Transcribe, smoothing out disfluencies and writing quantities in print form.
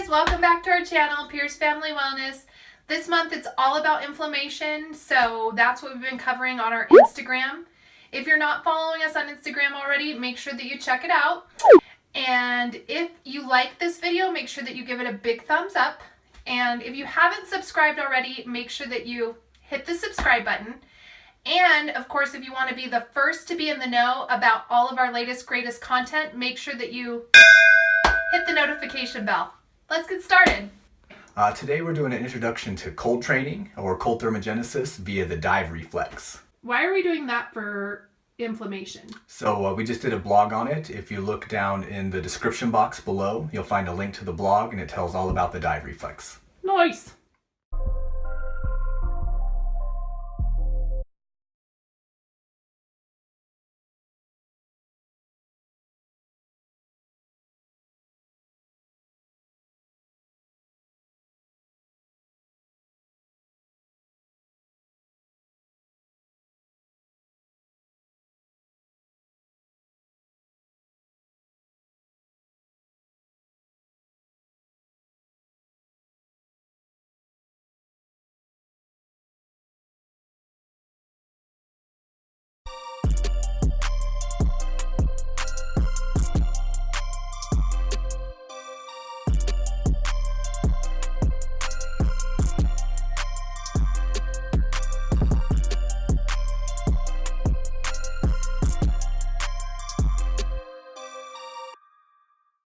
guys, welcome back to our channel, Pierce Family Wellness. This month it's all about inflammation, so that's what we've been covering on our Instagram. If you're not following us on Instagram already, make sure that you check it out. And if you like this video, make sure that you give it a big thumbs up. And if you haven't subscribed already, make sure that you hit the subscribe button. And of course, if you want to be the first to be in the know about all of our latest, greatest content, make sure that you hit the notification bell. Let's get started. Today we're doing an introduction to cold training or cold thermogenisis via the dive reflex. Why are we doing that for inflammation? So we just did a blog on it. If you look down in the description box below, you'll find a link to the blog and it tells all about the dive reflex. Nice.